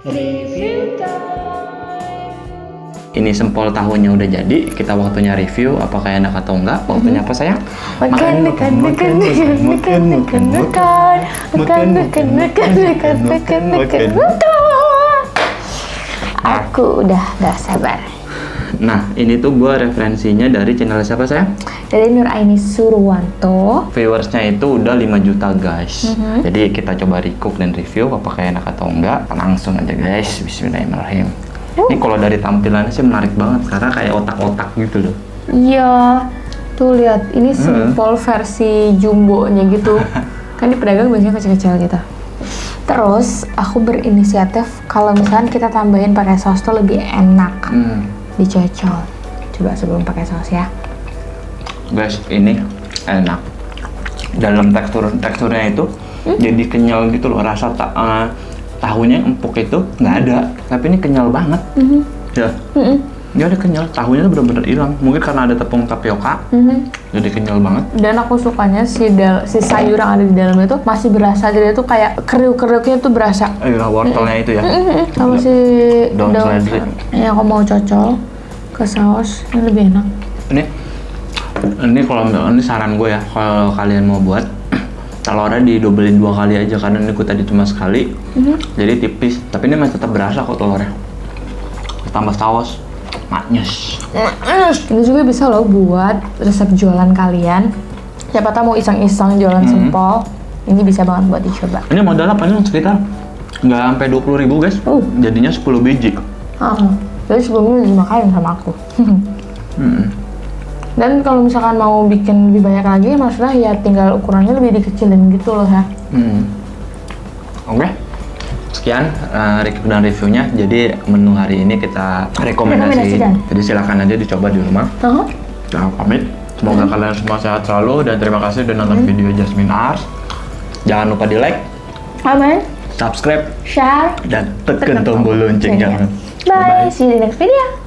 Review time. Ini sempol tahunya udah jadi, kita waktunya review apakah enak atau enggak. Waktunya apa sayang? Makan. Aku udah gak sabar. Nah, ini tuh gue referensinya dari channel siapa sayang? Dari Nuraini Surwanto. Viewersnya itu udah 5 juta guys. Jadi kita coba recook dan review apakah enak atau enggak. Langsung aja guys, bismillahirrahmanirrahim. Ini kalau dari tampilannya sih menarik banget karena kayak otak-otak gitu loh. Iya, tuh lihat ini sempol versi jumbonya gitu. Kan di pedagang biasanya kecil-kecil gitu. Terus aku berinisiatif kalau misalnya kita tambahin pakai saus tuh lebih enak. Dicocol. Coba sebelum pakai saus ya. Guys, ini enak. Dalam teksturnya itu jadi kenyal gitu loh, rasa tahunya yang empuk itu nggak ada, tapi ini kenyal banget. Ya, dia udah kenyal, tahunya tuh bener-bener hilang. Mungkin karena ada tepung tapioka, jadi kenyal banget. Dan aku sukanya si sayur yang ada di dalam itu masih berasa, jadi itu kayak kriuk-kriuknya tuh berasa. Iya, wortelnya itu ya. Sama si Daun daun seledri. yang aku mau cocol ke saus, ini lebih enak. Ini kalau ini saran gue ya, kalau kalian mau buat telurnya didobelin 2 kali aja karena ini gue tadi cuma sekali, jadi tipis. Tapi ini masih tetap berasa kok telurnya. Tambah saus, manis. Ini juga bisa loh buat resep jualan kalian. Siapa tahu mau iseng-iseng jualan sempol, ini bisa banget buat dicoba. Ini modalnya paling sekitar nggak sampai 20.000 guys. Jadinya 10 biji. Jadi sebelumnya udah dimakain sama aku. Dan kalau misalkan mau bikin lebih banyak lagi, maksudnya ya tinggal ukurannya lebih dikecilin gitu loh ya. Oke. Sekian recook dan reviewnya. Jadi menu hari ini kita rekomendasi. Jadi silakan aja dicoba di rumah. Nah, pamit. Semoga kalian semua sehat selalu dan terima kasih udah nonton video Jasmine Ars. Jangan lupa di like, subscribe, share, dan tekan tombol loncengnya. Bye, see you in the next video.